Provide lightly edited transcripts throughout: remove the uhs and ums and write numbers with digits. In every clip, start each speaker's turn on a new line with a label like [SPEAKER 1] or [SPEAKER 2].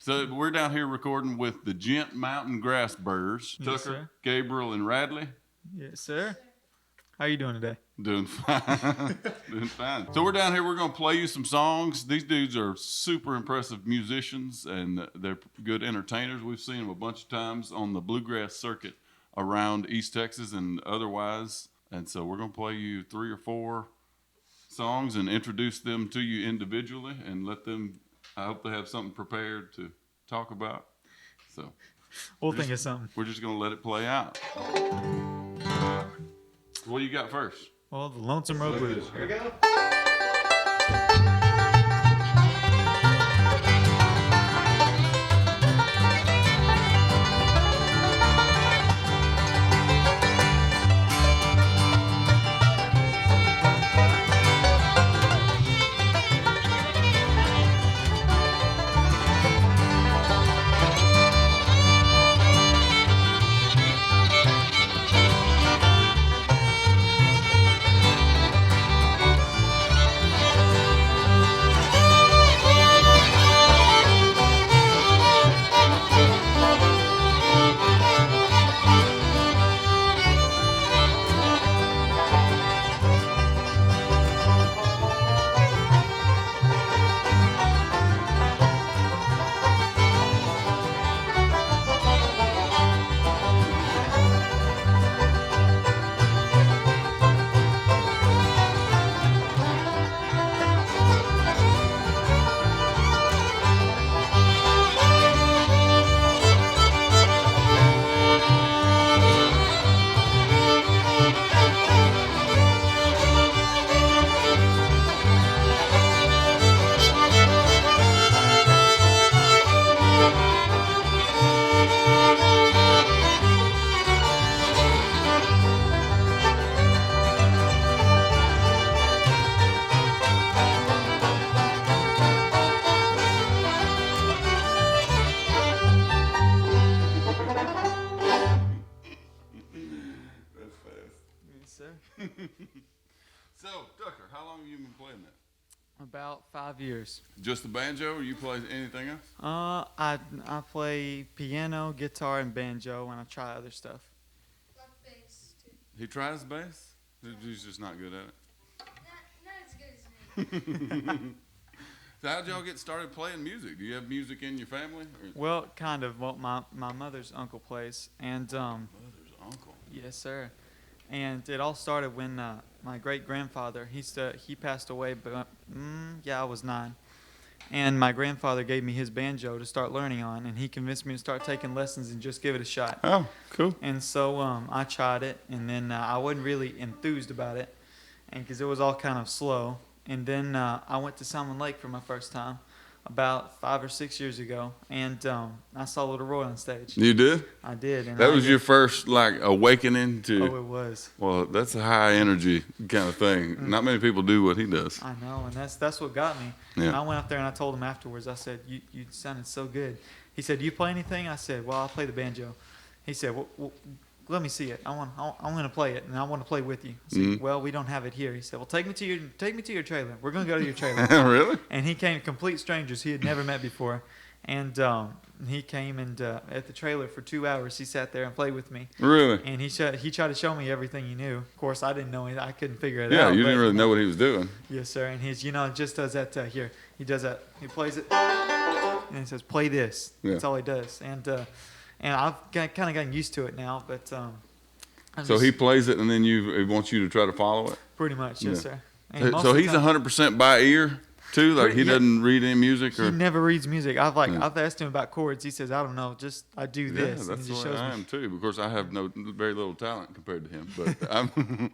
[SPEAKER 1] So we're down here recording with the Gent Mountain Grassburrs,
[SPEAKER 2] Yes,
[SPEAKER 1] Tucker,
[SPEAKER 2] sir.
[SPEAKER 1] Gabriel, and Radley.
[SPEAKER 2] Yes, sir. How you doing today?
[SPEAKER 1] Doing fine. Doing fine. So we're down here. We're going to play you some songs. These dudes are super impressive musicians, and they're good entertainers. We've seen them a bunch of times on the Bluegrass circuit around East Texas and otherwise. And so we're going to play you 3 or 4 songs and introduce them to you individually and let them, I hope they have something prepared to talk about. So
[SPEAKER 2] We'll think of something.
[SPEAKER 1] we're just going to let it play out. What do you got first?
[SPEAKER 2] Well, the Lonesome Road Blues.
[SPEAKER 1] Here we go. So, Tucker, how long have you been playing that?
[SPEAKER 2] About 5 years.
[SPEAKER 1] Just the banjo, or you play anything else?
[SPEAKER 2] I play piano, guitar, and banjo, and I try other stuff.
[SPEAKER 3] Like bass too.
[SPEAKER 1] He tries bass? He's just not good at it.
[SPEAKER 3] Not as good as me.
[SPEAKER 1] So how'd y'all get started playing music? Do you have music in your family? Or?
[SPEAKER 2] Well, kind of. Well, my mother's uncle plays, and
[SPEAKER 1] Mother's uncle.
[SPEAKER 2] yes, sir. And it all started when my great grandfather he passed away, but I was 9. And my grandfather gave me his banjo to start learning on, and he convinced me to start taking lessons and just give it a shot.
[SPEAKER 1] Oh, cool.
[SPEAKER 2] And so I tried it, and then I wasn't really enthused about it, and because it was all kind of slow. And then I went to Salmon Lake for my first time about 5 or 6 years ago, and I saw Little Roy on stage.
[SPEAKER 1] You did?
[SPEAKER 2] I did. And
[SPEAKER 1] That was your first awakening to.
[SPEAKER 2] Oh, it was.
[SPEAKER 1] Well, that's a high energy kind of thing. Not many people do what he does.
[SPEAKER 2] I know, and that's what got me.
[SPEAKER 1] Yeah.
[SPEAKER 2] And I went up there and I told him afterwards. I said, "You sounded so good." He said, "Do you play anything?" I said, "Well, I play the banjo." He said, "Well, let me see it. I'm going to play it, and I want to play with you." I said, "Well, we don't have it here." He said, "Well, take me to your trailer. We're going to go to your trailer."
[SPEAKER 1] Really?
[SPEAKER 2] And he came, complete strangers he had never met before, and he came and at the trailer for 2 hours. He sat there and played with me.
[SPEAKER 1] Really?
[SPEAKER 2] And he tried to show me everything he knew. Of course, I didn't know it. I couldn't figure it
[SPEAKER 1] Yeah,
[SPEAKER 2] out.
[SPEAKER 1] you
[SPEAKER 2] but,
[SPEAKER 1] didn't really know what he was doing.
[SPEAKER 2] Yes, sir. And he's, just does that here. He does that. He plays it, and he says, "Play this."
[SPEAKER 1] Yeah.
[SPEAKER 2] That's all he does. And I've kind of gotten used to it now. But
[SPEAKER 1] So he plays it, and then he wants you to try to follow it.
[SPEAKER 2] pretty much, yes,
[SPEAKER 1] Yeah.
[SPEAKER 2] sir. And most
[SPEAKER 1] So
[SPEAKER 2] of the
[SPEAKER 1] he's
[SPEAKER 2] time-
[SPEAKER 1] 100% by ear too. Like he
[SPEAKER 2] Yeah.
[SPEAKER 1] doesn't read any music,
[SPEAKER 2] He
[SPEAKER 1] or
[SPEAKER 2] never reads music.
[SPEAKER 1] Yeah.
[SPEAKER 2] I've asked him about chords. He says, "I don't know. Just I do
[SPEAKER 1] yeah,
[SPEAKER 2] this." and
[SPEAKER 1] that's
[SPEAKER 2] he
[SPEAKER 1] the
[SPEAKER 2] just
[SPEAKER 1] way
[SPEAKER 2] shows
[SPEAKER 1] I
[SPEAKER 2] me.
[SPEAKER 1] am too. Because I have very little talent compared to him. But I'm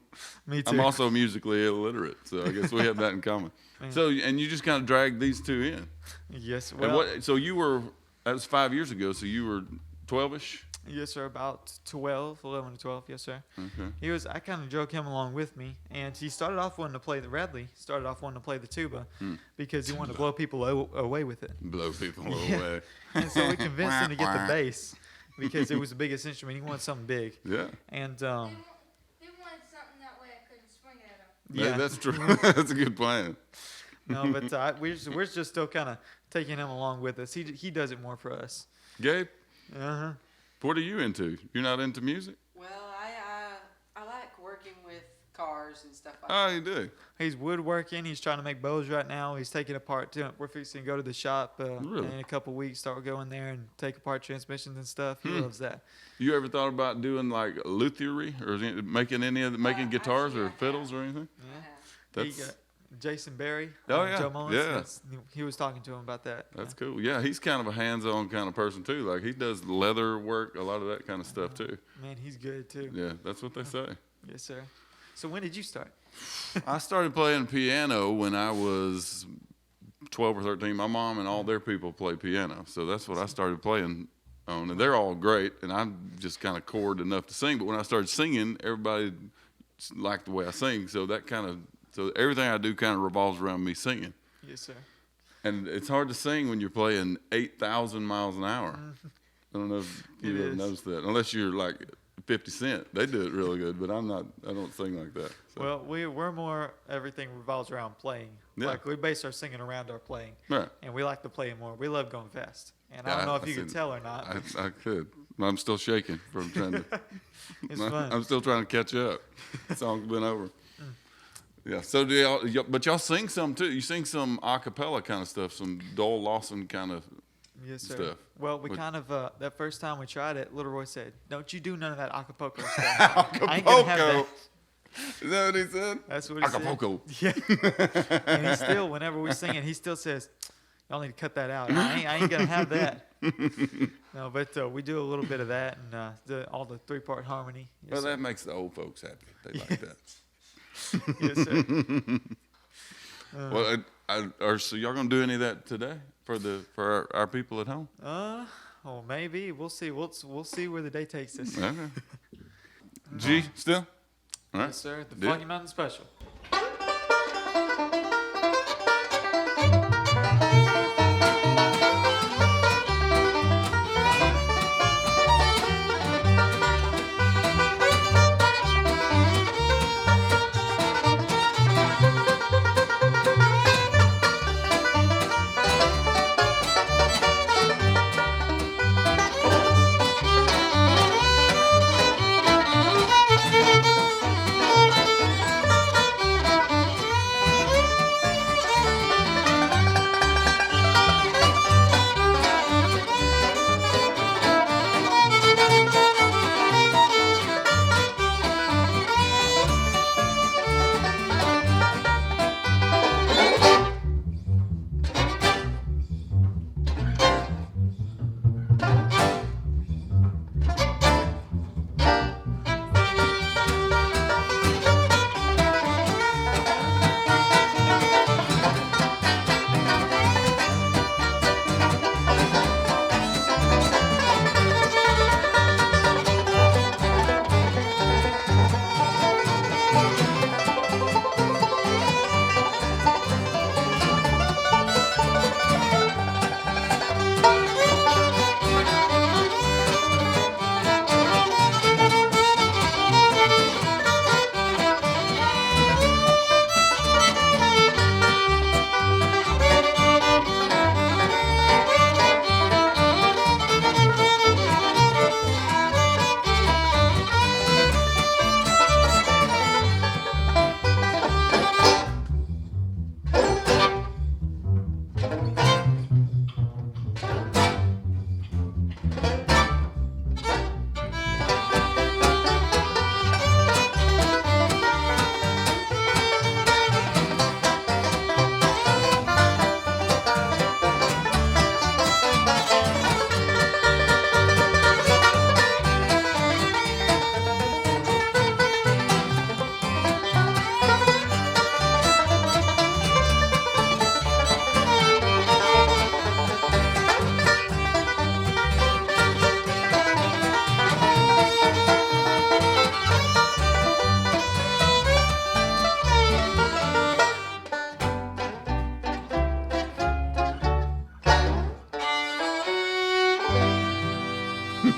[SPEAKER 2] Me too.
[SPEAKER 1] I'm also musically illiterate, so I guess we have that in common.
[SPEAKER 2] Yeah.
[SPEAKER 1] So and you just kind of dragged these two in.
[SPEAKER 2] Yes.
[SPEAKER 1] And
[SPEAKER 2] Well,
[SPEAKER 1] so that was 5 years ago. So you were 12ish.
[SPEAKER 2] yes, sir. About 11 to 12. Yes, sir.
[SPEAKER 1] Okay.
[SPEAKER 2] I kind of drug him along with me, and he started off wanting to play Radley started off wanting to play the tuba because he wanted to blow people away with it.
[SPEAKER 1] Blow people
[SPEAKER 2] Yeah.
[SPEAKER 1] away.
[SPEAKER 2] And so we convinced him to get the bass because it was the biggest instrument. He wanted something big.
[SPEAKER 1] Yeah.
[SPEAKER 2] And
[SPEAKER 3] They wanted something that way I couldn't swing it at them.
[SPEAKER 2] yeah,
[SPEAKER 1] That's true. That's a good plan.
[SPEAKER 2] no, but we're just still kind of taking him along with us. He does it more for us.
[SPEAKER 1] Gabe,
[SPEAKER 2] Uh-huh.
[SPEAKER 1] what are you into? You're not into music?
[SPEAKER 4] Well, I like working with cars and stuff like
[SPEAKER 1] Oh,
[SPEAKER 4] that.
[SPEAKER 1] you do?
[SPEAKER 2] He's woodworking. He's trying to make bows right now. He's taking apart too. We're fixing to go to the shop
[SPEAKER 1] Really?
[SPEAKER 2] in a couple weeks. Start going there and take apart transmissions and stuff. He loves that.
[SPEAKER 1] You ever thought about doing like luthiery or making making guitars
[SPEAKER 4] actually,
[SPEAKER 1] or
[SPEAKER 4] I have.
[SPEAKER 1] fiddles or anything?
[SPEAKER 4] I have.
[SPEAKER 1] That's
[SPEAKER 2] Jason Berry.
[SPEAKER 1] Oh, yeah.
[SPEAKER 2] Joe Mullins.
[SPEAKER 1] Yeah.
[SPEAKER 2] He was talking to him about that.
[SPEAKER 1] that's cool. Yeah, he's kind of a hands-on kind of person too. Like he does leather work, a lot of that kind of stuff too.
[SPEAKER 2] Man, he's good too.
[SPEAKER 1] Yeah, that's what they say.
[SPEAKER 2] Yes, sir. So when did you start?
[SPEAKER 1] I started playing piano when I was 12 or 13. My mom and all their people play piano, so that's what I started playing on. And they're all great, and I'm just kind of chord enough to sing. But when I started singing, everybody liked the way I sing, so everything I do kind of revolves around me singing.
[SPEAKER 2] Yes, sir.
[SPEAKER 1] And it's hard to sing when you're playing 8,000 miles an hour.
[SPEAKER 2] Mm-hmm.
[SPEAKER 1] I don't know if
[SPEAKER 2] It
[SPEAKER 1] you've ever
[SPEAKER 2] is.
[SPEAKER 1] noticed that, unless you're like 50 Cent. They do it really good, but I'm not. I don't sing like that. So.
[SPEAKER 2] Well, we're more everything revolves around playing.
[SPEAKER 1] Yeah.
[SPEAKER 2] Like we base our singing around our playing,
[SPEAKER 1] Right.
[SPEAKER 2] and we like to play it more. We love going fast, and I
[SPEAKER 1] Yeah,
[SPEAKER 2] don't know if
[SPEAKER 1] I
[SPEAKER 2] you can
[SPEAKER 1] seen-
[SPEAKER 2] tell or not.
[SPEAKER 1] I could. I'm still shaking from trying to.
[SPEAKER 2] It's fun.
[SPEAKER 1] I'm still trying to catch up. The song's been over.
[SPEAKER 2] Mm.
[SPEAKER 1] Yeah. So but y'all sing some too. You sing some a cappella kind of stuff, some Dole Lawson kind of.
[SPEAKER 2] Yes, sir.
[SPEAKER 1] stuff.
[SPEAKER 2] Well, we
[SPEAKER 1] What-
[SPEAKER 2] kind of that first time we tried it, Little Roy said, "Don't you do none of that Acapulco stuff. I ain't gonna have
[SPEAKER 1] Acapulco.
[SPEAKER 2] that."
[SPEAKER 1] Is that what he said?
[SPEAKER 2] That's what he
[SPEAKER 1] Acapulco.
[SPEAKER 2] said. Yeah. And he still, whenever we sing it, he still says, "Y'all need to cut that out. I ain't gonna have that." No, but we do a little bit of that and all the 3-part harmony. Yes,
[SPEAKER 1] Well,
[SPEAKER 2] sir.
[SPEAKER 1] that makes the old folks happy. They like that.
[SPEAKER 2] Yes, sir.
[SPEAKER 1] Well, so y'all gonna do any of that today for our people at home?
[SPEAKER 2] Well, maybe we'll see. We'll see where the day takes us.
[SPEAKER 1] Okay. G, still? All right.
[SPEAKER 2] Yes, sir. The
[SPEAKER 1] Do it.
[SPEAKER 2] Foggy Mountain Special.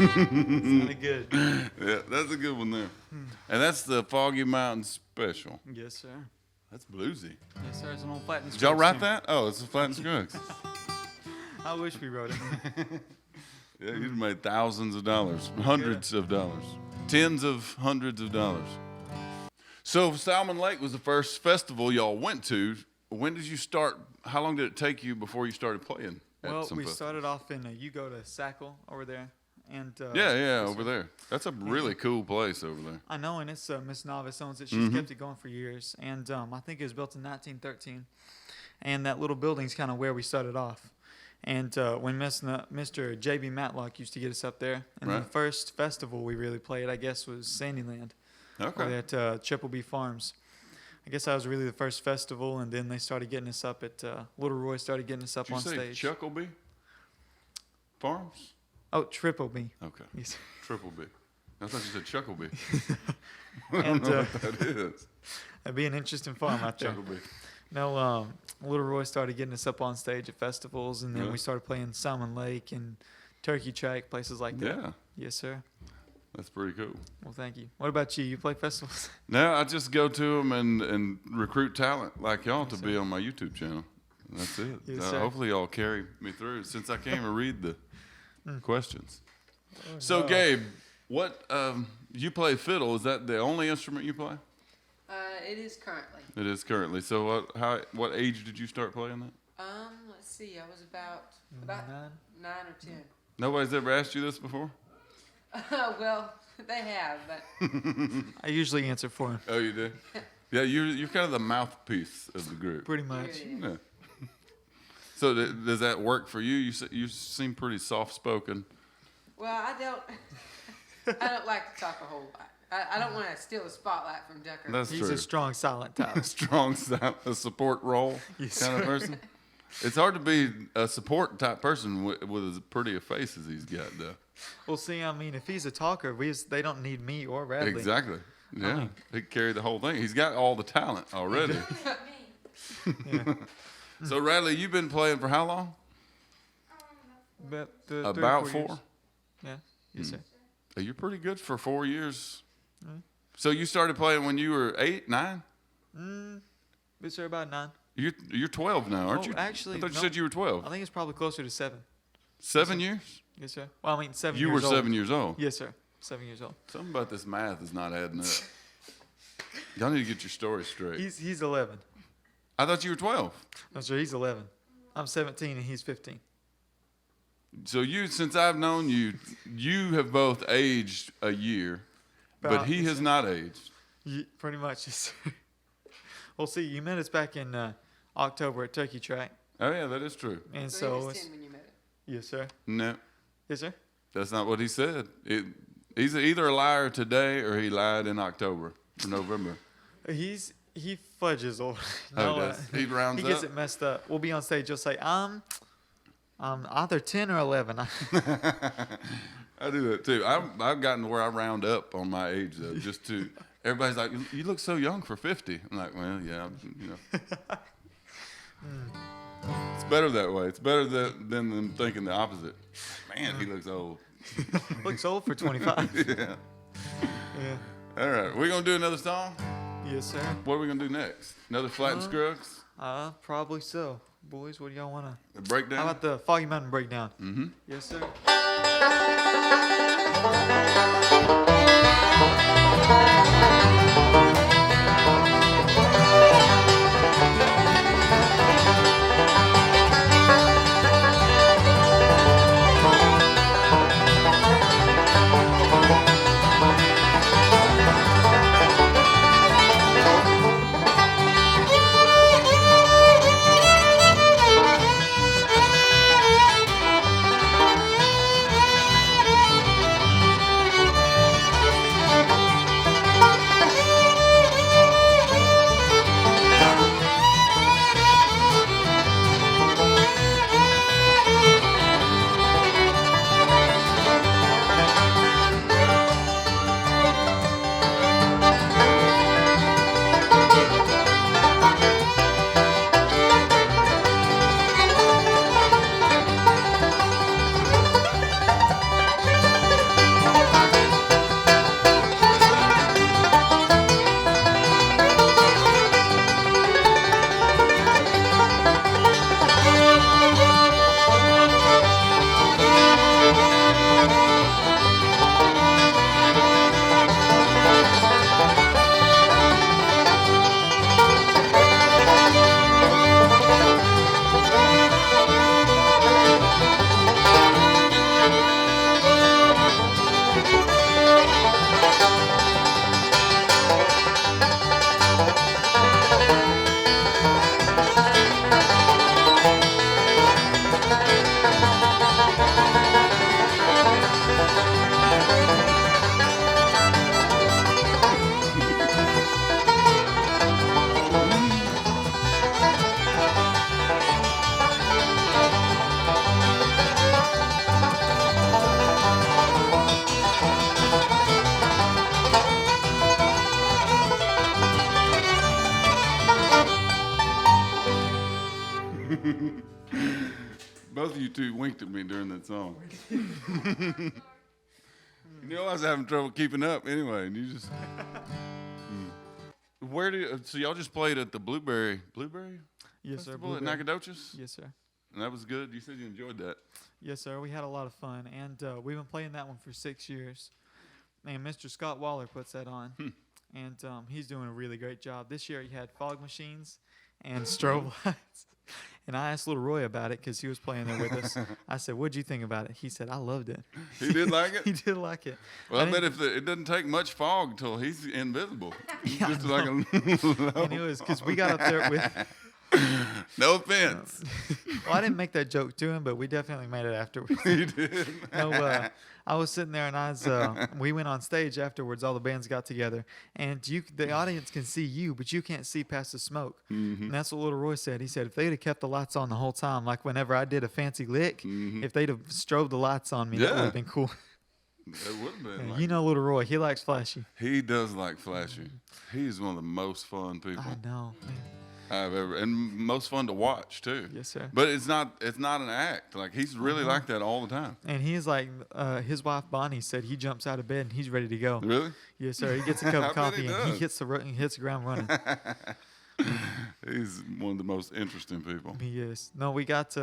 [SPEAKER 2] Sounded good.
[SPEAKER 1] Yeah, that's a good one there. And that's the Foggy Mountain Special.
[SPEAKER 2] Yes, sir.
[SPEAKER 1] That's bluesy.
[SPEAKER 2] Yes, sir. It's an old Flat and
[SPEAKER 1] Did y'all
[SPEAKER 2] Scruggs
[SPEAKER 1] write
[SPEAKER 2] tune.
[SPEAKER 1] that? Oh, it's a Flat and Scruggs.
[SPEAKER 2] I wish we wrote it.
[SPEAKER 1] Yeah, you'd have made thousands of dollars, hundreds of dollars, tens of hundreds of dollars. So Salmon Lake was the first festival y'all went to. When did you start? How long did it take you before you started playing at
[SPEAKER 2] Well,
[SPEAKER 1] some
[SPEAKER 2] we
[SPEAKER 1] festival?
[SPEAKER 2] started off in, you go to Sackle over there. And
[SPEAKER 1] Yeah, over there. That's a really cool place over there.
[SPEAKER 2] I know, and it's Miss Novice owns it. She's kept it going for years. And I think it was built in 1913. And that little building's kind of where we started off. And when Mr. J.B. Matlock used to get us up there, and
[SPEAKER 1] Right.
[SPEAKER 2] the first festival we really played, I guess, was Sandyland.
[SPEAKER 1] Okay.
[SPEAKER 2] Over there at Triple B Farms. I guess that was really the first festival, and then they started getting us up at Little Roy started getting us up
[SPEAKER 1] Did you
[SPEAKER 2] on
[SPEAKER 1] say
[SPEAKER 2] stage.
[SPEAKER 1] Chuckleby Farms?
[SPEAKER 2] Oh, Triple B.
[SPEAKER 1] Okay.
[SPEAKER 2] Yes.
[SPEAKER 1] Triple B. I thought you said Chuckleby. I
[SPEAKER 2] And,
[SPEAKER 1] don't know what that is.
[SPEAKER 2] That'd be an interesting farm out there.
[SPEAKER 1] Chuckleby.
[SPEAKER 2] No, Little Roy started getting us up on stage at festivals, and then
[SPEAKER 1] Really?
[SPEAKER 2] we started playing Salmon Lake and Turkey Track, places like that.
[SPEAKER 1] Yeah,
[SPEAKER 2] Yes, sir.
[SPEAKER 1] that's pretty cool.
[SPEAKER 2] Well, thank you. What about you? You play festivals?
[SPEAKER 1] No, I just go to them and recruit talent like y'all to
[SPEAKER 2] Yes,
[SPEAKER 1] be
[SPEAKER 2] sir.
[SPEAKER 1] on my YouTube channel. That's it.
[SPEAKER 2] Yes, sir.
[SPEAKER 1] Hopefully y'all carry me through since I can't even read the questions.
[SPEAKER 2] Oh,
[SPEAKER 1] So Gabe, what you play fiddle? Is that the only instrument you play?
[SPEAKER 4] It is currently.
[SPEAKER 1] It is currently. So what age did you start playing that?
[SPEAKER 4] Let's see. I was about 9 or 10.
[SPEAKER 1] Nobody's ever asked you this before?
[SPEAKER 4] Well, they have, but
[SPEAKER 2] I usually answer for him,
[SPEAKER 1] Oh, you did? Yeah, you're kind of the mouthpiece of the group.
[SPEAKER 2] pretty much.
[SPEAKER 4] Yeah.
[SPEAKER 1] Yeah. So does that work for you? You seem pretty soft spoken.
[SPEAKER 4] well, I don't like to talk a whole lot. I don't want to steal the spotlight from Ducker.
[SPEAKER 1] That's
[SPEAKER 2] He's
[SPEAKER 1] true.
[SPEAKER 2] a strong, silent type.
[SPEAKER 1] Strong a support role
[SPEAKER 2] Yes,
[SPEAKER 1] kind of
[SPEAKER 2] sir.
[SPEAKER 1] person. It's hard to be a support type person with as pretty a face as he's got, though.
[SPEAKER 2] Well, see, I mean, if he's a talker, they don't need me or Radley.
[SPEAKER 1] Exactly. Yeah,
[SPEAKER 2] mean-
[SPEAKER 1] he can carry the whole thing. He's got all the talent already.
[SPEAKER 3] Me.
[SPEAKER 2] Yeah.
[SPEAKER 1] So Radley, you've been playing for how long?
[SPEAKER 2] About 3 or
[SPEAKER 1] About
[SPEAKER 2] 4
[SPEAKER 1] 4.
[SPEAKER 2] years. Yeah. Yes, sir.
[SPEAKER 1] You're pretty good for 4 years.
[SPEAKER 2] Mm.
[SPEAKER 1] So you started playing when you were 8, 9?
[SPEAKER 2] Yes, sir, about 9.
[SPEAKER 1] You're 12 now, aren't
[SPEAKER 2] Oh,
[SPEAKER 1] you?
[SPEAKER 2] actually,
[SPEAKER 1] I thought you
[SPEAKER 2] no.
[SPEAKER 1] said you were 12.
[SPEAKER 2] I think it's probably closer to 7.
[SPEAKER 1] 7 years?
[SPEAKER 2] Yes, sir. Well, I mean, 7
[SPEAKER 1] You
[SPEAKER 2] years
[SPEAKER 1] were
[SPEAKER 2] old.
[SPEAKER 1] 7 years old.
[SPEAKER 2] Yes, sir. 7 years old.
[SPEAKER 1] Something about this math is not adding up. Y'all need to get your story straight.
[SPEAKER 2] He's 11.
[SPEAKER 1] I thought you were 12.
[SPEAKER 2] No, sir, he's 11. I'm 17 and he's 15.
[SPEAKER 1] So since I've known you, you have both aged a year, but
[SPEAKER 2] About-
[SPEAKER 1] he has not aged.
[SPEAKER 2] Pretty much, yes, sir. Well, see, you met us back in October at Turkey Track.
[SPEAKER 1] Oh yeah, that is true.
[SPEAKER 2] And
[SPEAKER 4] So
[SPEAKER 2] so,
[SPEAKER 4] he was
[SPEAKER 2] it's,
[SPEAKER 4] 10 when you met him.
[SPEAKER 2] yes, sir.
[SPEAKER 1] No,
[SPEAKER 2] Yes, sir.
[SPEAKER 1] that's not what he said. He's either a liar today or he lied in October or November.
[SPEAKER 2] He fudges old.
[SPEAKER 1] Oh, does he rounds
[SPEAKER 2] He gets
[SPEAKER 1] up?
[SPEAKER 2] it messed up. We'll be on stage. He'll say, I'm either 10 or 11.
[SPEAKER 1] I do that too. I've gotten to where I round up on my age though, just to. Everybody's like, "You look so young for 50." I'm like, "Well, yeah, you know." It's better that way. It's better than them thinking the opposite. Man, he looks old.
[SPEAKER 2] Looks old for 25.
[SPEAKER 1] Yeah.
[SPEAKER 2] Yeah.
[SPEAKER 1] All right, we're gonna do another song.
[SPEAKER 2] Yes, sir.
[SPEAKER 1] What are we gonna do next? Another Flat and Scruggs?
[SPEAKER 2] Probably so. Boys, what do y'all want to?
[SPEAKER 1] A breakdown?
[SPEAKER 2] How about the Foggy Mountain Breakdown?
[SPEAKER 1] Mm-hmm.
[SPEAKER 2] Yes, sir.
[SPEAKER 3] Thank you.
[SPEAKER 1] two winked at me during that song. You know, I was having trouble keeping up anyway, and you just. Where so y'all just played at the Blueberry
[SPEAKER 2] Yes, sir.
[SPEAKER 1] Festival at
[SPEAKER 2] Blueberry.
[SPEAKER 1] Nacogdoches?
[SPEAKER 2] Yes, sir.
[SPEAKER 1] And that was good. You said you enjoyed that.
[SPEAKER 2] Yes, sir. We had a lot of fun, and we've been playing that one for 6 years. And Mr. Scott Waller puts that on, and he's doing a really great job. This year he had fog machines and strobe lights. And I asked little Roy about it because he was playing there with us. I said, "What'd you think about it?" He said, "I loved it."
[SPEAKER 1] He did like it?
[SPEAKER 2] He did like it.
[SPEAKER 1] Well, I bet it doesn't take much fog till he's invisible.
[SPEAKER 2] Yeah,
[SPEAKER 1] Just
[SPEAKER 2] I
[SPEAKER 1] like a
[SPEAKER 2] And it was because we got up there with.
[SPEAKER 1] No offense.
[SPEAKER 2] Well, I didn't make that joke to him, but we definitely made it afterwards.
[SPEAKER 1] You did.
[SPEAKER 2] No, I was sitting there, and we went on stage afterwards. All the bands got together, and the audience can see you, but you can't see past the smoke.
[SPEAKER 1] Mm-hmm.
[SPEAKER 2] And that's what little Roy said. He said if they'd have kept the lights on the whole time, like whenever I did a fancy lick, if they'd have strobed the lights on me, that would have been cool.
[SPEAKER 1] It would have been.
[SPEAKER 2] Yeah,
[SPEAKER 1] Like,
[SPEAKER 2] you know, little Roy, he likes flashy.
[SPEAKER 1] he does like flashy. He's one of the most fun people
[SPEAKER 2] I know, man.
[SPEAKER 1] I've ever, and most fun to watch too.
[SPEAKER 2] Yes, sir.
[SPEAKER 1] But it's not an act. Like he's really like that all the time.
[SPEAKER 2] And he's like, his wife Bonnie said he jumps out of bed and he's ready to go.
[SPEAKER 1] Really?
[SPEAKER 2] Yes, sir. He gets a cup
[SPEAKER 1] I
[SPEAKER 2] of
[SPEAKER 1] bet
[SPEAKER 2] coffee
[SPEAKER 1] he
[SPEAKER 2] and
[SPEAKER 1] does.
[SPEAKER 2] he hits the ground running.
[SPEAKER 1] He's one of the most interesting people.
[SPEAKER 2] He is. No, we got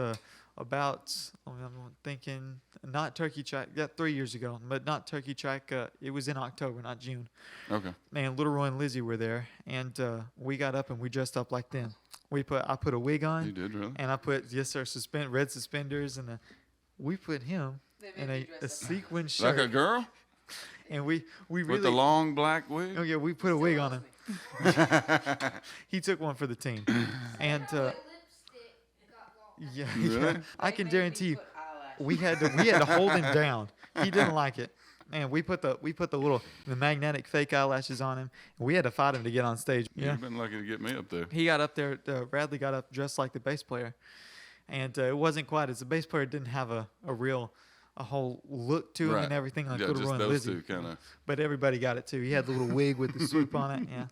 [SPEAKER 2] about, I'm thinking, not Turkey Track, 3 years ago, but not Turkey Track. It was in October, not June.
[SPEAKER 1] Okay.
[SPEAKER 2] And Little Roy and Lizzie were there, and we got up and we dressed up like them. I put a wig
[SPEAKER 1] You
[SPEAKER 2] on,
[SPEAKER 1] did really?
[SPEAKER 2] and I put, yes, sir, red suspenders, and we put him
[SPEAKER 4] They
[SPEAKER 2] in
[SPEAKER 4] made
[SPEAKER 2] a
[SPEAKER 4] you dress up.
[SPEAKER 2] sequin
[SPEAKER 1] Like
[SPEAKER 2] shirt.
[SPEAKER 1] a girl
[SPEAKER 2] And we
[SPEAKER 1] with
[SPEAKER 2] really,
[SPEAKER 1] the long black wig.
[SPEAKER 2] oh yeah, we put a wig on him. He took one for the team, and
[SPEAKER 3] My lipstick got lost.
[SPEAKER 2] yeah,
[SPEAKER 1] Really?
[SPEAKER 2] I
[SPEAKER 4] They
[SPEAKER 2] can
[SPEAKER 4] made
[SPEAKER 2] guarantee
[SPEAKER 4] me
[SPEAKER 2] you,
[SPEAKER 4] put eyelashes.
[SPEAKER 2] we had to hold him down. He didn't like it, and we put the magnetic fake eyelashes on him. We had to fight him to get on stage. Yeah,
[SPEAKER 1] You've been lucky to get me up there.
[SPEAKER 2] he got up there. Radley got up dressed like the bass player, and it wasn't quite as the bass player didn't have a whole look to him
[SPEAKER 1] Right.
[SPEAKER 2] and everything like
[SPEAKER 1] Yeah,
[SPEAKER 2] Little
[SPEAKER 1] just
[SPEAKER 2] Roy and
[SPEAKER 1] those
[SPEAKER 2] Lizzie.
[SPEAKER 1] two kind of.
[SPEAKER 2] But everybody got it too. He had the little wig with the swoop on it. Yeah.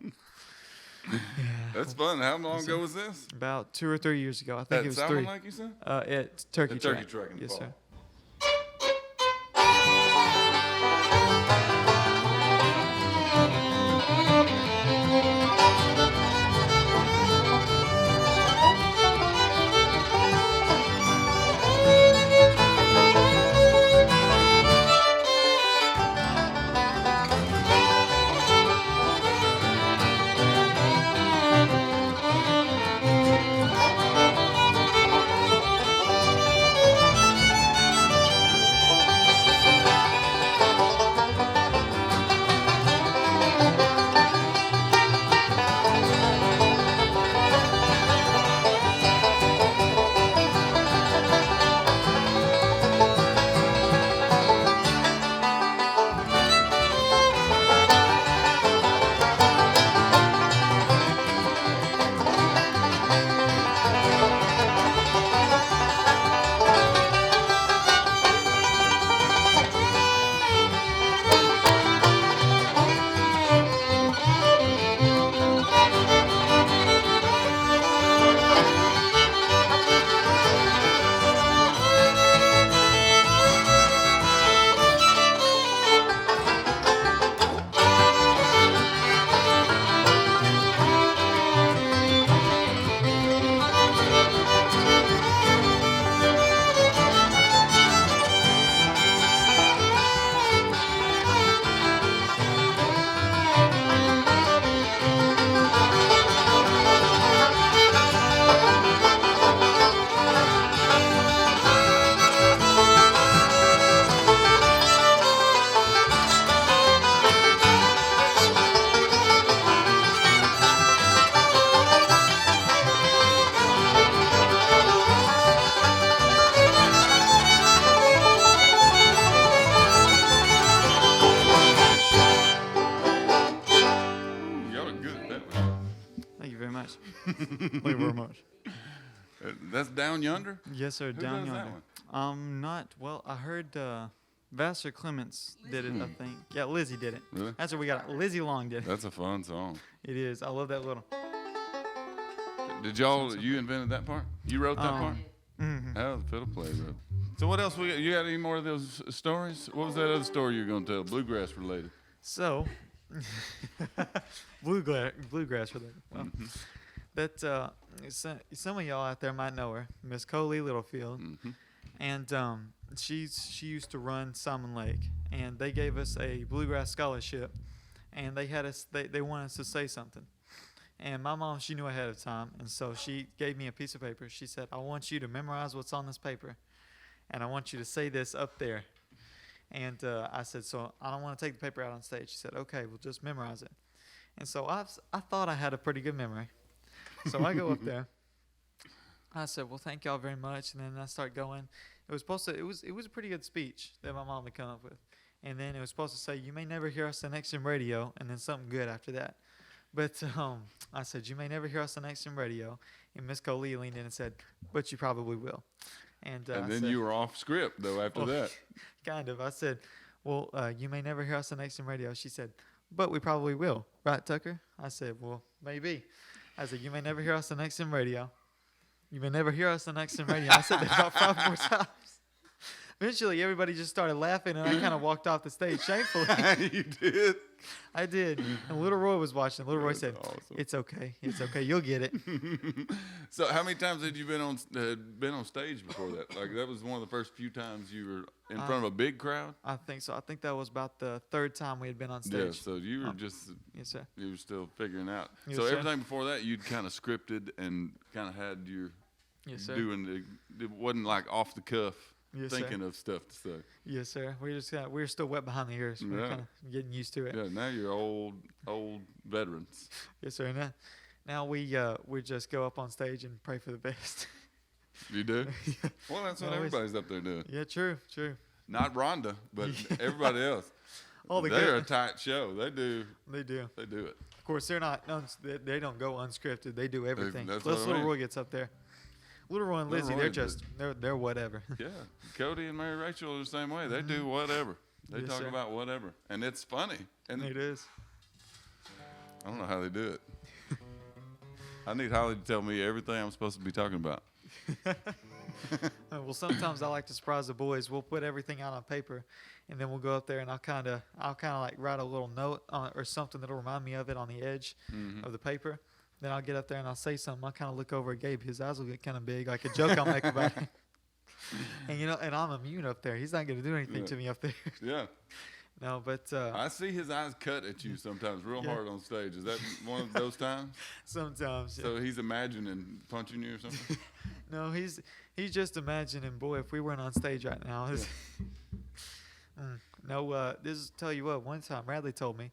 [SPEAKER 1] That's fun. How long ago was this?
[SPEAKER 2] About 2 or 3 years ago. I think
[SPEAKER 1] At
[SPEAKER 2] it was
[SPEAKER 1] Salmon
[SPEAKER 2] 3.
[SPEAKER 1] Lake, you said?
[SPEAKER 2] At Turkey
[SPEAKER 1] The
[SPEAKER 2] Track.
[SPEAKER 1] Turkey Track in the
[SPEAKER 2] Yes,
[SPEAKER 1] fall.
[SPEAKER 2] sir.
[SPEAKER 1] Y'all are good at that one.
[SPEAKER 2] Thank you very much. Thank you very much.
[SPEAKER 1] That's Down Yonder?
[SPEAKER 2] Yes, sir.
[SPEAKER 1] Who
[SPEAKER 2] Down
[SPEAKER 1] does that
[SPEAKER 2] yonder.
[SPEAKER 1] one?
[SPEAKER 2] Not well. I heard Vassar Clements did it. I think. Yeah, Lizzie did it.
[SPEAKER 1] Really?
[SPEAKER 2] That's what we got. Lizzie Long did it.
[SPEAKER 1] That's a fun song.
[SPEAKER 2] It is. I love that little.
[SPEAKER 1] You invented that part? You wrote that part?
[SPEAKER 2] Mhm.
[SPEAKER 1] How was the fiddle player wrote? So what else we got? You got any more of those stories? What was that other story you were going to tell? Bluegrass related.
[SPEAKER 2] So, bluegrass related. Well, that some of y'all out there might know her, Miss Coley Littlefield, and she used to run Salmon Lake, and they gave us a bluegrass scholarship, and they had us they wanted us to say something, and my mom, she knew ahead of time, and so she gave me a piece of paper. She said, "I want you to memorize what's on this paper, and I want you to say this up there." And I said, "So I don't want to take the paper out on stage." She said, "Okay, we'll just memorize it." And so I thought I had a pretty good memory. So I go up there. I said, "Well, thank y'all very much." And then I start going. It was a pretty good speech that my mom had come up with. And then it was supposed to say, "You may never hear us on XM radio," and then something good after that. But I said, "You may never hear us on XM radio." And Miss Coley leaned in and said, "But you probably will." And
[SPEAKER 1] And
[SPEAKER 2] I
[SPEAKER 1] then
[SPEAKER 2] said,
[SPEAKER 1] you were off script, though, after that.
[SPEAKER 2] Kind of. I said, "Well, you may never hear us on XM radio." She said, "But we probably will. Right, Tucker?" I said, "Well, maybe." I said, "You may never hear us on XM radio. You may never hear us on XM radio." I said that about 5 more times. Eventually, everybody just started laughing, and I kind of walked off the stage shamefully.
[SPEAKER 1] You did?
[SPEAKER 2] I did. And Little Roy was watching. Little Roy
[SPEAKER 1] That's
[SPEAKER 2] said,
[SPEAKER 1] awesome.
[SPEAKER 2] "It's okay. It's okay. You'll get it."
[SPEAKER 1] So how many times had you been on stage before that? Like that was one of the first few times you were in front of a big crowd?
[SPEAKER 2] I think so. I think that was about the 3rd time we had been on stage.
[SPEAKER 1] Yeah, so you were just
[SPEAKER 2] Yes, sir.
[SPEAKER 1] you were still figuring out.
[SPEAKER 2] Yes,
[SPEAKER 1] So
[SPEAKER 2] sir.
[SPEAKER 1] everything before that you'd kind of scripted and kind of had your
[SPEAKER 2] Yes, sir.
[SPEAKER 1] it wasn't like off the cuff
[SPEAKER 2] Yes, sir.
[SPEAKER 1] thinking of stuff to say.
[SPEAKER 2] Yes, sir. We're still wet behind the ears. We're
[SPEAKER 1] Yeah.
[SPEAKER 2] kind of getting used to it.
[SPEAKER 1] Yeah, now you're old veterans.
[SPEAKER 2] Yes, sir. Now we just go up on stage and pray for the best.
[SPEAKER 1] You do? Well, that's what
[SPEAKER 2] Always.
[SPEAKER 1] everybody's up there doing.
[SPEAKER 2] Yeah, true.
[SPEAKER 1] Not Rhonda, but everybody else.
[SPEAKER 2] All the
[SPEAKER 1] They're
[SPEAKER 2] good-
[SPEAKER 1] a tight show. They do
[SPEAKER 2] They do.
[SPEAKER 1] it.
[SPEAKER 2] Of course, they're not. They don't go unscripted. They do everything.
[SPEAKER 1] that's
[SPEAKER 2] Plus,
[SPEAKER 1] what I
[SPEAKER 2] Little
[SPEAKER 1] mean.
[SPEAKER 2] Roy gets up there. Little Roy and
[SPEAKER 1] Little
[SPEAKER 2] Lizzie,
[SPEAKER 1] Roy
[SPEAKER 2] they're
[SPEAKER 1] does.
[SPEAKER 2] just they're whatever.
[SPEAKER 1] Yeah, Cody and Mary Rachel are the same way. They do whatever. They
[SPEAKER 2] Yes,
[SPEAKER 1] talk
[SPEAKER 2] sir.
[SPEAKER 1] about whatever, and it's funny. And
[SPEAKER 2] It is.
[SPEAKER 1] I don't know how they do it. I need Holly to tell me everything I'm supposed to be talking about.
[SPEAKER 2] Well, sometimes I like to surprise the boys. We'll put everything out on paper, and then we'll go up there and I'll kind of like write a little note on it or something that'll remind me of it on the edge of the paper. Then I'll get up there and I'll say something. I'll kind of look over at Gabe. His eyes will get kind of big, like a joke I'll make about it. And I'm immune up there. He's not going to do anything
[SPEAKER 1] Yeah.
[SPEAKER 2] to me up there.
[SPEAKER 1] Yeah,
[SPEAKER 2] No, but
[SPEAKER 1] I see his eyes cut at you sometimes real
[SPEAKER 2] Yeah.
[SPEAKER 1] hard on stage. Is that one of those times?
[SPEAKER 2] sometimes. Yeah.
[SPEAKER 1] So he's imagining punching you or something?
[SPEAKER 2] No, he's just imagining, boy, if we weren't on stage right now. No, this is tell you what. One time, Radley told me,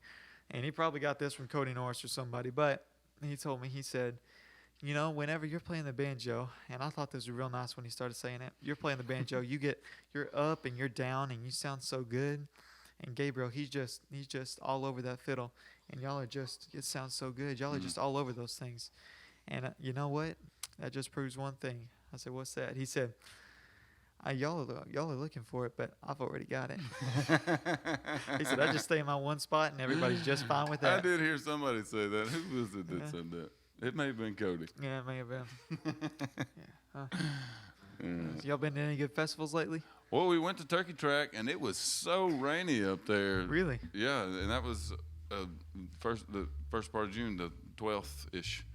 [SPEAKER 2] and he probably got this from Cody Norris or somebody, but he told me, he said, "You know, whenever you're playing the banjo," and I thought this was real nice when he started saying it. You're playing the banjo, you're up and you're down, and you sound so good. And Gabriel, he's just all over that fiddle, and y'all are just, it sounds so good. Y'all are just all over those things. And you know what? That just proves one thing. I said, "What's that?" He said, y'all are looking for it, but I've already got it." He said, "I just stay in my one spot, and everybody's just fine with
[SPEAKER 1] I
[SPEAKER 2] that."
[SPEAKER 1] did hear somebody say that. Who was it that said that? It may have been Cody.
[SPEAKER 2] Yeah, it may have been. So y'all been to any good festivals lately?
[SPEAKER 1] Well, we went to Turkey Track, and it was so rainy up there.
[SPEAKER 2] Really?
[SPEAKER 1] Yeah, and that was the first part of June, the 12th-ish.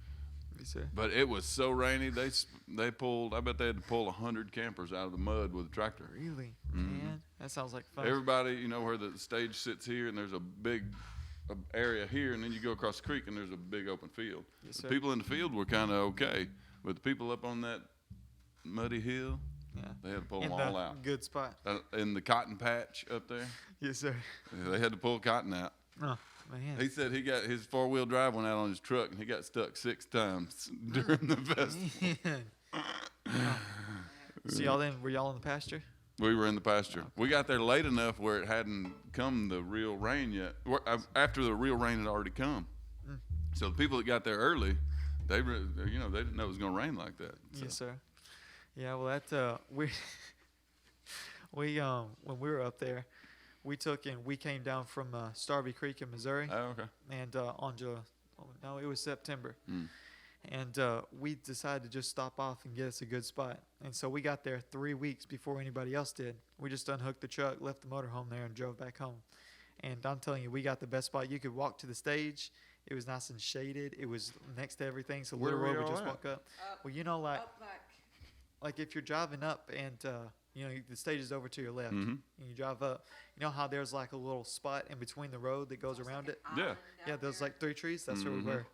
[SPEAKER 2] Yes, sir.
[SPEAKER 1] But it was so rainy, they pulled, I bet they had to pull 100 campers out of the mud with a tractor.
[SPEAKER 2] Really? Man, that sounds like fun.
[SPEAKER 1] Everybody, you know, where the stage sits here, and there's a big area here, and then you go across the creek, and there's a big open field.
[SPEAKER 2] Yes,
[SPEAKER 1] The
[SPEAKER 2] sir.
[SPEAKER 1] people in the field were kind of okay, but the people up on that muddy hill,
[SPEAKER 2] Yeah.
[SPEAKER 1] they had to pull
[SPEAKER 2] In
[SPEAKER 1] them
[SPEAKER 2] the
[SPEAKER 1] all out.
[SPEAKER 2] good spot.
[SPEAKER 1] In the cotton patch up there,
[SPEAKER 2] Yes, sir.
[SPEAKER 1] they had to pull cotton out.
[SPEAKER 2] Oh, man.
[SPEAKER 1] He said he got his 4-wheel drive went out on his truck, and he got stuck 6 times during the festival.
[SPEAKER 2] Man. So were y'all in the pasture?
[SPEAKER 1] We were in the pasture. We got there late enough where it hadn't come the real rain yet. After the real rain had already come, so the people that got there early, they didn't know it was going to rain like that. So.
[SPEAKER 2] Yes, sir. Yeah, well, that we when we were up there, we came down from Starby Creek in Missouri,
[SPEAKER 1] Oh, okay.
[SPEAKER 2] and it was September, And we decided to just stop off and get us a good spot. And so we got there 3 weeks before anybody else did. We just unhooked the truck, left the motorhome there, and drove back home. And I'm telling you, we got the best spot. You could walk to the stage. It was nice and shaded. It was next to everything, so
[SPEAKER 1] Where
[SPEAKER 2] Little
[SPEAKER 1] were
[SPEAKER 2] Road would
[SPEAKER 1] y'all
[SPEAKER 2] just
[SPEAKER 1] at?
[SPEAKER 2] walk up. Well, you know, like
[SPEAKER 4] Up
[SPEAKER 2] if you're driving up and the stage is over to your left,
[SPEAKER 1] Mhm.
[SPEAKER 2] and you drive up, you know how there's like a little spot in between the road that goes around it.
[SPEAKER 1] Yeah.
[SPEAKER 2] Yeah, those like 3 trees. That's where we
[SPEAKER 1] Mhm.
[SPEAKER 2] were.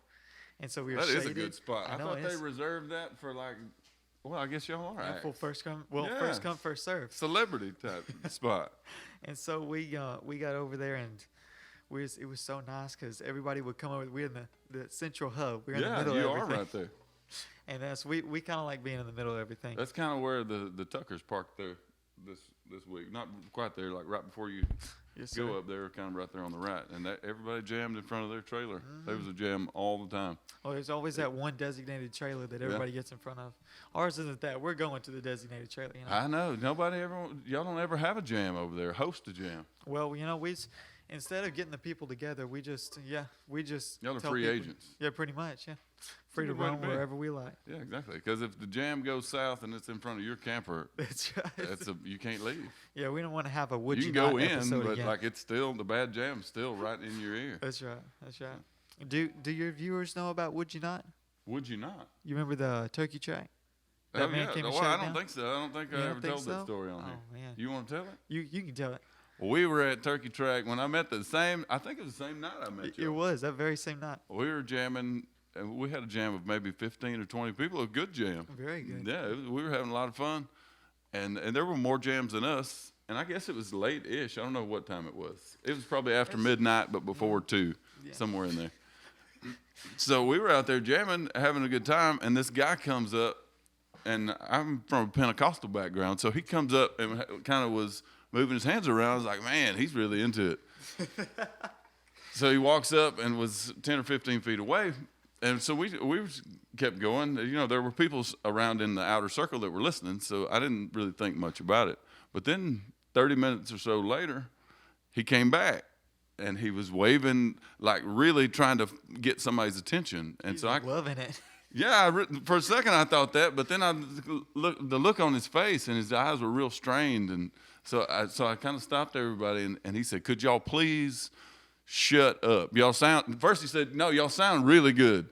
[SPEAKER 2] And so we were
[SPEAKER 1] That
[SPEAKER 2] shaded.
[SPEAKER 1] is a good spot. I
[SPEAKER 2] know,
[SPEAKER 1] thought
[SPEAKER 2] it
[SPEAKER 1] they
[SPEAKER 2] is.
[SPEAKER 1] reserved that for like, well, I guess y'all are
[SPEAKER 2] Yeah,
[SPEAKER 1] acts.
[SPEAKER 2] full first come. Well,
[SPEAKER 1] Yeah.
[SPEAKER 2] first come, first serve.
[SPEAKER 1] Celebrity type spot.
[SPEAKER 2] And so we got over there, and it was so nice because everybody would come over. We're in the central hub. We're in the
[SPEAKER 1] Yeah,
[SPEAKER 2] middle
[SPEAKER 1] you
[SPEAKER 2] of
[SPEAKER 1] are
[SPEAKER 2] everything.
[SPEAKER 1] right there.
[SPEAKER 2] And that's we kind of like being in the middle of everything.
[SPEAKER 1] That's kind of where the Tuckers parked there this week. Not quite there, like right before you
[SPEAKER 2] Yes,
[SPEAKER 1] go
[SPEAKER 2] sir.
[SPEAKER 1] up there, kind of right there on the right. And everybody jammed in front of their trailer.
[SPEAKER 2] Mm-hmm.
[SPEAKER 1] There was a jam all the time.
[SPEAKER 2] Well, there's always that one designated trailer that everybody gets in front of. Ours isn't that. We're going to the designated trailer.
[SPEAKER 1] I know. Y'all don't ever have a jam over there, host a jam.
[SPEAKER 2] Well, instead of getting the people together, we just
[SPEAKER 1] Y'all are
[SPEAKER 2] tell
[SPEAKER 1] free
[SPEAKER 2] people-
[SPEAKER 1] agents.
[SPEAKER 2] Yeah, pretty much. Yeah, free to
[SPEAKER 1] good way to
[SPEAKER 2] roam
[SPEAKER 1] be.
[SPEAKER 2] wherever we like.
[SPEAKER 1] Yeah, exactly. Because if the jam goes south and it's in front of your camper,
[SPEAKER 2] That's right.
[SPEAKER 1] you can't leave.
[SPEAKER 2] Yeah, we don't want to have a would
[SPEAKER 1] You
[SPEAKER 2] you,
[SPEAKER 1] can go
[SPEAKER 2] not
[SPEAKER 1] in,
[SPEAKER 2] episode
[SPEAKER 1] but
[SPEAKER 2] again.
[SPEAKER 1] like it's still the bad jam's still right in your ear.
[SPEAKER 2] That's right. That's right. Do your viewers know about Would You Not?
[SPEAKER 1] Would you not?
[SPEAKER 2] You remember the turkey track? That man came and
[SPEAKER 1] Well,
[SPEAKER 2] shut
[SPEAKER 1] I
[SPEAKER 2] it
[SPEAKER 1] don't
[SPEAKER 2] down?
[SPEAKER 1] think so. I don't think
[SPEAKER 2] You
[SPEAKER 1] I
[SPEAKER 2] don't
[SPEAKER 1] ever
[SPEAKER 2] think
[SPEAKER 1] told
[SPEAKER 2] so?
[SPEAKER 1] that story on
[SPEAKER 2] Oh,
[SPEAKER 1] here.
[SPEAKER 2] man.
[SPEAKER 1] You want to tell it?
[SPEAKER 2] You can tell it.
[SPEAKER 1] Well, we were at Turkey Track when I met I think it was the same night I met
[SPEAKER 2] It
[SPEAKER 1] you.
[SPEAKER 2] was that very same night.
[SPEAKER 1] We were jamming, and we had a jam of maybe 15 or 20 people, a good jam.
[SPEAKER 2] Very good.
[SPEAKER 1] Yeah, we were having a lot of fun. And there were more jams than us. And I guess it was late-ish. I don't know what time it was. It was probably after midnight, but before 2,
[SPEAKER 2] Yeah.
[SPEAKER 1] somewhere in there. So we were out there jamming, having a good time, and this guy comes up, and I'm from a Pentecostal background, so he comes up and kind of was moving his hands around. I was like, man, he's really into it. So he walks up and was 10 or 15 feet away, and so we kept going. You know, there were people around in the outer circle that were listening, so I didn't really think much about it. But then 30 minutes or so later, he came back. And he was waving, like really trying to get somebody's attention. And
[SPEAKER 2] He's
[SPEAKER 1] so
[SPEAKER 2] loving it.
[SPEAKER 1] yeah, for a second I thought that, but then the look on his face and his eyes were real strained. And so I kind of stopped everybody and he said, could y'all please shut up? First he said, no, y'all sound really good,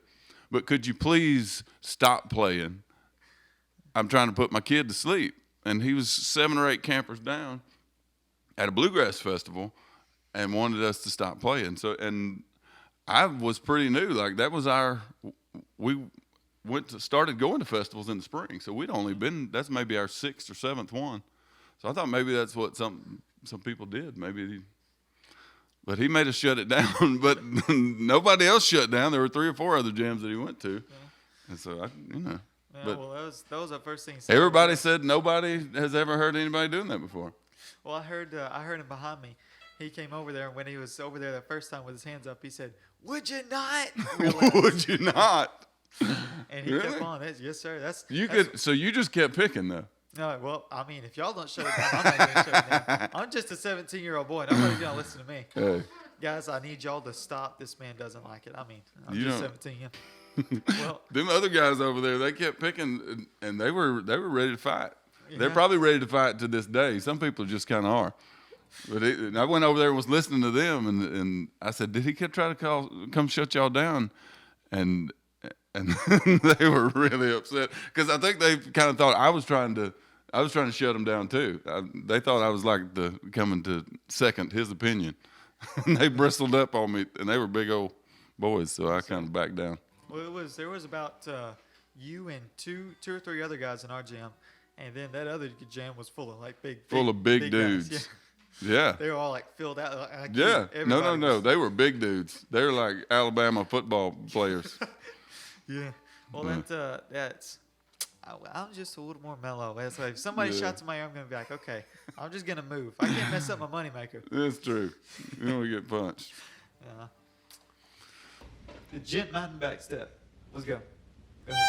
[SPEAKER 1] but could you please stop playing? I'm trying to put my kid to sleep. And he was 7 or 8 campers down at a Bluegrass festival and wanted us to stop playing. So, and I was pretty new. Like that was we started going to festivals in the spring. So we'd only that's maybe our 6th or 7th one. So I thought maybe that's what some people did. But he made us shut it down. But nobody else shut down. There were 3 or 4 other jams that he went to. And so
[SPEAKER 2] Yeah,
[SPEAKER 1] But
[SPEAKER 2] well, that was the first thing he said.
[SPEAKER 1] everybody said nobody has ever heard anybody doing that before.
[SPEAKER 2] Well, I heard him behind me. He came over there, and when he was over there the first time with his hands up, he said, "Would you not?" Real loud.
[SPEAKER 1] Would you not?
[SPEAKER 2] And he
[SPEAKER 1] Really?
[SPEAKER 2] kept on. Yes, sir.
[SPEAKER 1] So you just kept picking though.
[SPEAKER 2] No, well, I mean, if y'all don't shut it down, I'm not going to shut it down. I'm just a 17-year-old boy. Nobody's going to listen to me.
[SPEAKER 1] Hey.
[SPEAKER 2] Guys, I need y'all to stop. This man doesn't like it. I mean, I'm
[SPEAKER 1] You
[SPEAKER 2] just
[SPEAKER 1] don't-
[SPEAKER 2] 17. Yeah. Well,
[SPEAKER 1] Them other guys over there, they kept picking, and they were ready to fight. They're
[SPEAKER 2] Yeah.
[SPEAKER 1] probably ready to fight to this day. Some people just kind of are. But and I went over there and was listening to them, and I said, "Did he try to come shut y'all down?" And they were really upset because I think they kind of thought I was trying to shut them down too. They thought I was like coming to second his opinion. And they bristled up on me, and they were big old boys, so I kind of backed down.
[SPEAKER 2] well, there was about you and two or three other guys in our jam, and then that other jam was full of like big
[SPEAKER 1] Big
[SPEAKER 2] guys.
[SPEAKER 1] dudes.
[SPEAKER 2] Yeah.
[SPEAKER 1] Yeah.
[SPEAKER 2] They were all like filled out. Like,
[SPEAKER 1] Yeah.
[SPEAKER 2] everybody
[SPEAKER 1] No.
[SPEAKER 2] was-
[SPEAKER 1] They were big dudes. They were like Alabama football players.
[SPEAKER 2] Yeah. Well,
[SPEAKER 1] Yeah.
[SPEAKER 2] I'm just a little more mellow. It's like if somebody
[SPEAKER 1] Yeah.
[SPEAKER 2] shots in my ear, I'm gonna be like, okay, I'm just gonna move. I can't mess up my moneymaker.
[SPEAKER 1] That's true. You don't get punched.
[SPEAKER 2] Yeah. The Gent Mountain back step. Let's go. Go ahead.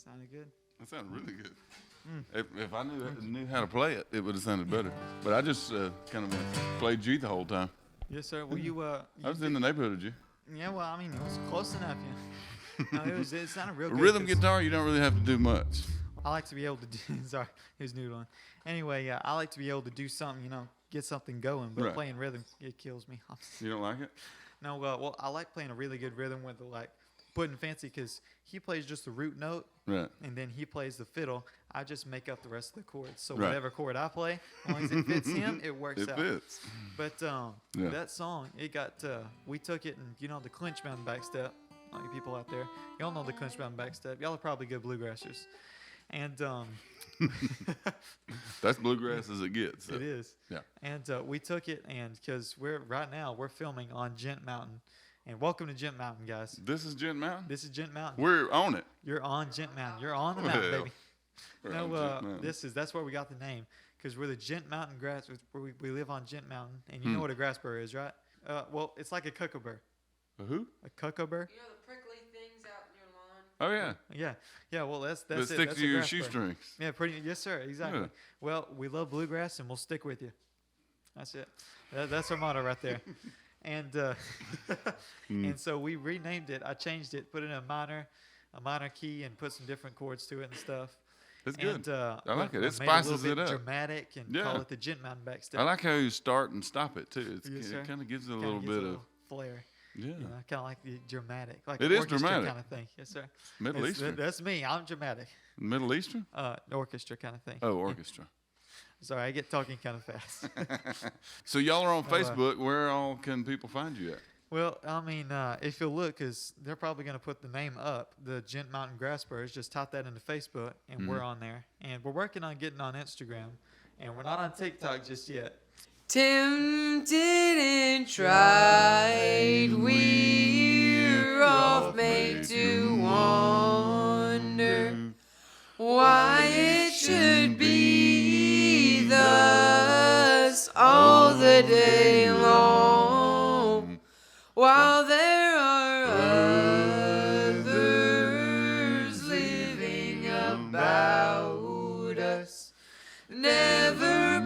[SPEAKER 2] Sounded good.
[SPEAKER 1] That sounded really good. If I knew how to play it, it would have sounded better. But I just kind of played G the whole time.
[SPEAKER 2] Yes, sir. Well, you
[SPEAKER 1] I was in the neighborhood of G.
[SPEAKER 2] Yeah, well, I mean, it was close enough. Yeah. No, it sounded real good.
[SPEAKER 1] Rhythm
[SPEAKER 2] 'cause
[SPEAKER 1] guitar, you don't really have to do much.
[SPEAKER 2] I like to be able to do. Sorry, it was noodling. Anyway, yeah, I like to be able to do something, get something going. But
[SPEAKER 1] Right.
[SPEAKER 2] playing rhythm, it kills me.
[SPEAKER 1] You don't like it?
[SPEAKER 2] No, well, I like playing a really good rhythm with putting fancy because he plays just the root note
[SPEAKER 1] Right.
[SPEAKER 2] and then he plays the fiddle. I just make up the rest of the chords. So
[SPEAKER 1] Right.
[SPEAKER 2] whatever chord I play, as long as it fits him, it works
[SPEAKER 1] It
[SPEAKER 2] out.
[SPEAKER 1] fits.
[SPEAKER 2] But
[SPEAKER 1] Yeah.
[SPEAKER 2] that song, it got we took it and the Clinch Mountain backstep. All you people out there, y'all know the Clinch Mountain backstep. Y'all are probably good bluegrassers, and
[SPEAKER 1] That's bluegrass as it gets. So.
[SPEAKER 2] it is.
[SPEAKER 1] Yeah.
[SPEAKER 2] And we took it, and because we're filming on Gent Mountain, and welcome to Gent Mountain, guys.
[SPEAKER 1] This is Gent Mountain?
[SPEAKER 2] This is Gent Mountain.
[SPEAKER 1] We're on it.
[SPEAKER 2] You're on Gent Mountain. You're on the mountain,
[SPEAKER 1] Well,
[SPEAKER 2] baby.
[SPEAKER 1] we're on Gent Mountain.
[SPEAKER 2] That's where we got the name because we're the Gent Mountain Grass. We live on Gent Mountain, and you know what a grassburr is, right? Well, it's like a cuckoo-burr.
[SPEAKER 1] A who?
[SPEAKER 2] A cuckoo-burr.
[SPEAKER 4] You know the prickly things out in your lawn?
[SPEAKER 1] Oh, yeah.
[SPEAKER 2] Yeah. Well, that's
[SPEAKER 1] That
[SPEAKER 2] it.
[SPEAKER 1] sticks
[SPEAKER 2] That's
[SPEAKER 1] to
[SPEAKER 2] a
[SPEAKER 1] your
[SPEAKER 2] grassburr.
[SPEAKER 1] shoestrings.
[SPEAKER 2] Yeah, pretty. Yes, sir. Exactly.
[SPEAKER 1] Yeah.
[SPEAKER 2] Well, we love bluegrass, and we'll stick with you. That's it. That's our motto right there. And and so we renamed it. I changed it, put it in a minor key, and put some different chords to it and stuff.
[SPEAKER 1] It's good.
[SPEAKER 2] And,
[SPEAKER 1] I like it. It
[SPEAKER 2] made a
[SPEAKER 1] spices
[SPEAKER 2] little bit
[SPEAKER 1] it up.
[SPEAKER 2] dramatic and
[SPEAKER 1] Yeah.
[SPEAKER 2] call it the Gent Mountain backstep.
[SPEAKER 1] I like how you start and stop it, too.
[SPEAKER 2] Yes, sir.
[SPEAKER 1] It kind of gives it a
[SPEAKER 2] Kinda
[SPEAKER 1] little
[SPEAKER 2] gives
[SPEAKER 1] bit
[SPEAKER 2] a
[SPEAKER 1] of,
[SPEAKER 2] flair.
[SPEAKER 1] yeah,
[SPEAKER 2] Kind of like the dramatic, like
[SPEAKER 1] It is
[SPEAKER 2] orchestra
[SPEAKER 1] dramatic.
[SPEAKER 2] kind of thing. Yes, sir.
[SPEAKER 1] Middle Eastern.
[SPEAKER 2] That's me. I'm dramatic.
[SPEAKER 1] Middle Eastern?
[SPEAKER 2] Orchestra kind of thing.
[SPEAKER 1] Oh, orchestra.
[SPEAKER 2] Sorry, I get talking kind of fast.
[SPEAKER 1] So y'all are on Facebook. Where all can people find you at?
[SPEAKER 2] Well, I mean, if you'll look, because they're probably going to put the name up, the Gent Mountain Grassburrs. Just type that into Facebook, and we're on there. And we're working on getting on Instagram, and we're not on TikTok just yet.
[SPEAKER 4] Tempted and tried, we're off made to wonder why it should be thus all the day long, while there are others living about us, never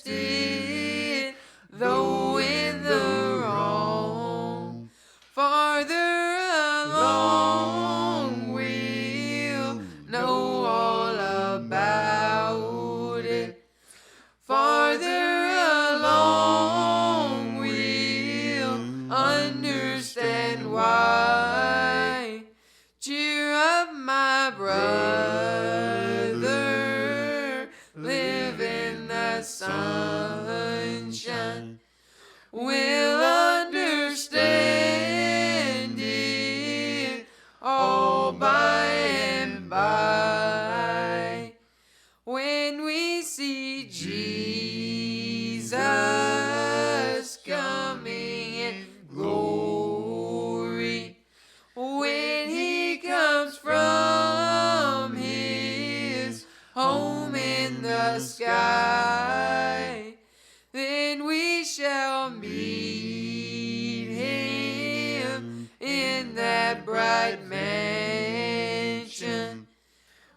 [SPEAKER 4] molested, though in the wrong. Farther along we'll know all about it. Farther along we'll understand why. Cheer up, my brother, live in the sunshine. We'll understand it all by and by. When we see Jesus coming in glory, when he comes from his home in the sky, then we shall meet him in that bright mansion.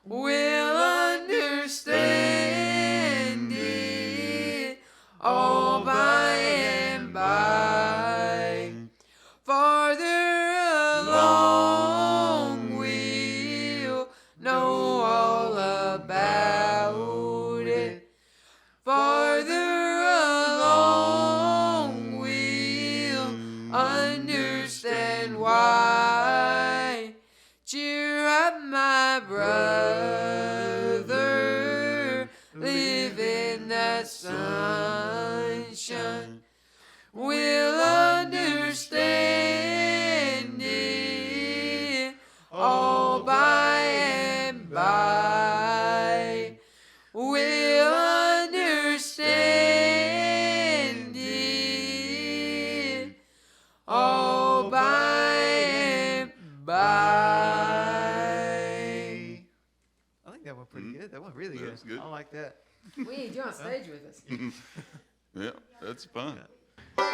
[SPEAKER 4] We'll understand it all by and by. Farther along we'll know all about it. Farther along we'll understand why. Cheer up, my brother, live in the sunshine. We'll understand it all by and by. We'll understand it all by and by.
[SPEAKER 2] I think that went pretty good. That went really good.
[SPEAKER 1] That's good.
[SPEAKER 2] I like that.
[SPEAKER 4] We need you on stage with us.
[SPEAKER 1] Yeah, that's fun.
[SPEAKER 2] Yeah.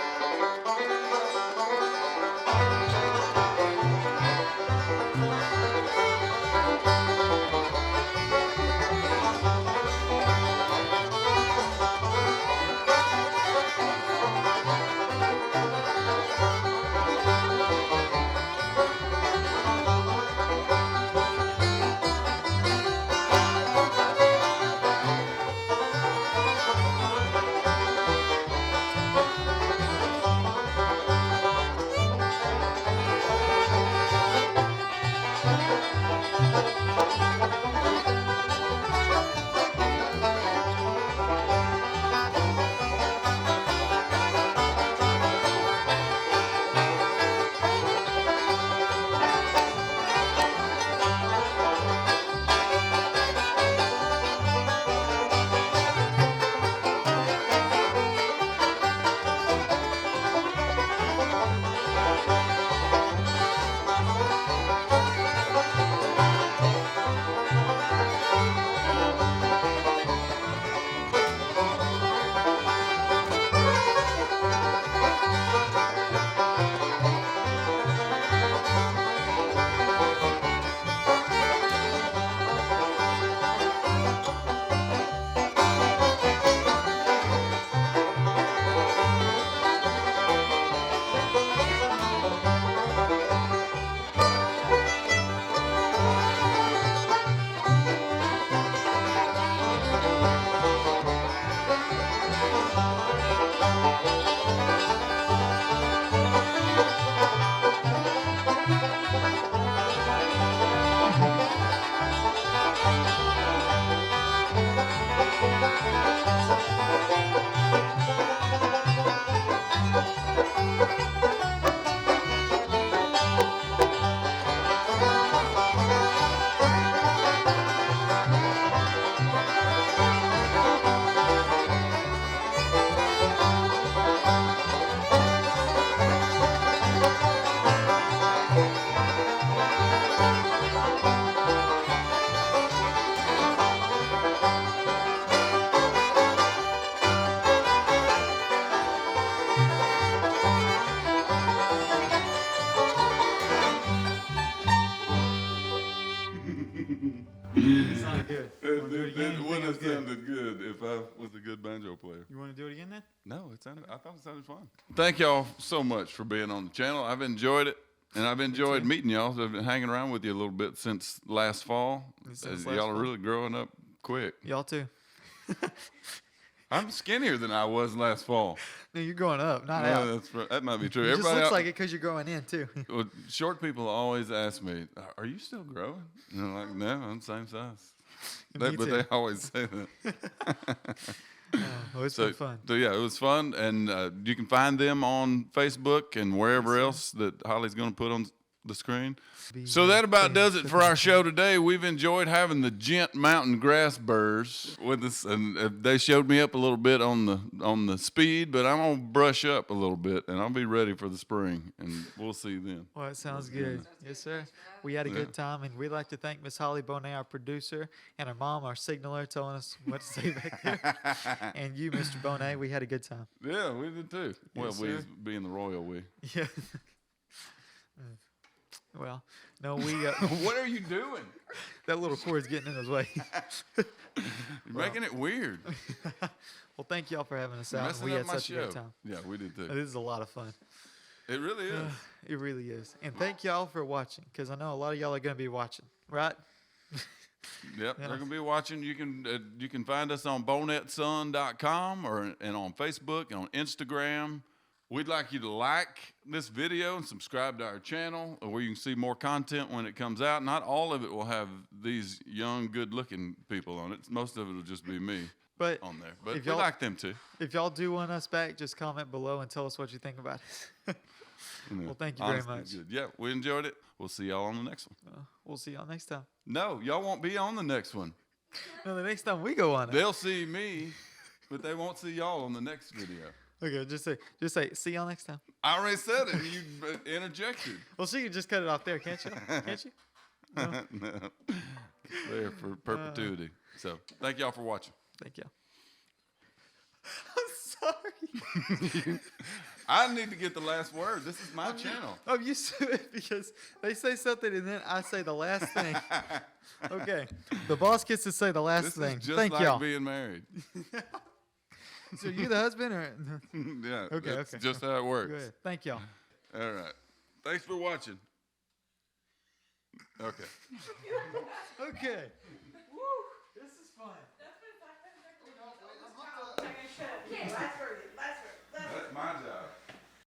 [SPEAKER 2] It sounded good. Wanna do it again?
[SPEAKER 1] It
[SPEAKER 2] You think
[SPEAKER 1] wouldn't
[SPEAKER 2] it was
[SPEAKER 1] have
[SPEAKER 2] good?
[SPEAKER 1] sounded good if I was a good banjo player.
[SPEAKER 2] You want to do it again then?
[SPEAKER 1] No, I thought it sounded fun. Thank y'all so much for being on the channel. I've enjoyed it, and I've enjoyed meeting y'all. I've been hanging around with you a little bit since last fall.
[SPEAKER 2] Since
[SPEAKER 1] Y'all
[SPEAKER 2] last
[SPEAKER 1] are
[SPEAKER 2] fall.
[SPEAKER 1] really growing up quick.
[SPEAKER 2] Y'all too.
[SPEAKER 1] I'm skinnier than I was last fall.
[SPEAKER 2] No, you're growing up, not
[SPEAKER 1] Yeah,
[SPEAKER 2] out.
[SPEAKER 1] that might be true.
[SPEAKER 2] It just
[SPEAKER 1] Everybody
[SPEAKER 2] looks
[SPEAKER 1] out-
[SPEAKER 2] like it because you're growing in too.
[SPEAKER 1] well, short people always ask me, "Are you still growing?" And I'm like, "No, I'm the same size."
[SPEAKER 2] Me
[SPEAKER 1] But
[SPEAKER 2] too.
[SPEAKER 1] they always say that.
[SPEAKER 2] Well, it's been fun.
[SPEAKER 1] So yeah, it was fun, and you can find them on Facebook and wherever else that Holly's going to put on the screen. So that about does it for our show today. We've enjoyed having the Gent Mountain Grassburrs with us, and they showed me up a little bit on the speed, but I'm gonna brush up a little bit, and I'll be ready for the spring, and we'll see you then.
[SPEAKER 2] Well, it sounds good. Yes, sir. We had a good time, and we'd like to thank Miss Holly Bonnette, our producer, and her mom, our signaler, telling us what to say back there. And you, Mr. Bonnette, we had a good time.
[SPEAKER 1] Yeah, we did too. Well,
[SPEAKER 2] Yes,
[SPEAKER 1] we
[SPEAKER 2] sir.
[SPEAKER 1] being the royal we.
[SPEAKER 2] Yeah. Well, no, we
[SPEAKER 1] What are you doing?
[SPEAKER 2] that little cord's getting in his way.
[SPEAKER 1] You're making it weird.
[SPEAKER 2] Well, thank y'all for having us
[SPEAKER 1] You're
[SPEAKER 2] out.
[SPEAKER 1] messing
[SPEAKER 2] We
[SPEAKER 1] up
[SPEAKER 2] had
[SPEAKER 1] my
[SPEAKER 2] such a
[SPEAKER 1] show.
[SPEAKER 2] good time.
[SPEAKER 1] Yeah, we did too.
[SPEAKER 2] This is a lot of fun.
[SPEAKER 1] It really is.
[SPEAKER 2] It really is. And thank y'all for watching, because I know a lot of y'all are going to be watching, right?
[SPEAKER 1] Yep,
[SPEAKER 2] Yeah.
[SPEAKER 1] they're gonna be watching. You can find us on bonnetteson.com and on Facebook and on Instagram. We'd like you to like this video and subscribe to our channel, where you can see more content when it comes out. Not all of it will have these young, good-looking people on it. Most of it will just be me
[SPEAKER 2] But
[SPEAKER 1] on there. But
[SPEAKER 2] if
[SPEAKER 1] we
[SPEAKER 2] y'all-
[SPEAKER 1] like them too.
[SPEAKER 2] if y'all do want us back, just comment below and tell us what you think about it. Well, thank you very
[SPEAKER 1] Honestly,
[SPEAKER 2] much.
[SPEAKER 1] good. Yeah, we enjoyed it. We'll see y'all on the next one.
[SPEAKER 2] We'll see y'all next time.
[SPEAKER 1] No, y'all won't be on the next one.
[SPEAKER 2] No, the next time we go on it.
[SPEAKER 1] They'll see me, but they won't see y'all on the next video.
[SPEAKER 2] Okay, just say, see y'all next time.
[SPEAKER 1] I already said it. You interjected.
[SPEAKER 2] Well, she can just cut it off there, can't you? Can't you?
[SPEAKER 1] No. It's there for perpetuity. So thank y'all for watching.
[SPEAKER 2] Thank y'all. I'm sorry.
[SPEAKER 1] I need to get the last word. This is my channel.
[SPEAKER 2] I'm used to it because they say something and then I say the last thing. Okay. The boss gets to say the last
[SPEAKER 1] This
[SPEAKER 2] thing.
[SPEAKER 1] is just
[SPEAKER 2] Thank
[SPEAKER 1] like
[SPEAKER 2] y'all.
[SPEAKER 1] being married.
[SPEAKER 2] So you the husband or?
[SPEAKER 1] Yeah,
[SPEAKER 2] Okay,
[SPEAKER 1] that's
[SPEAKER 2] okay.
[SPEAKER 1] just how it works.
[SPEAKER 2] Go ahead. Thank y'all.
[SPEAKER 1] All right. Thanks for watching. Okay.
[SPEAKER 2] Okay. Woo! This is fun.
[SPEAKER 4] Okay, last version.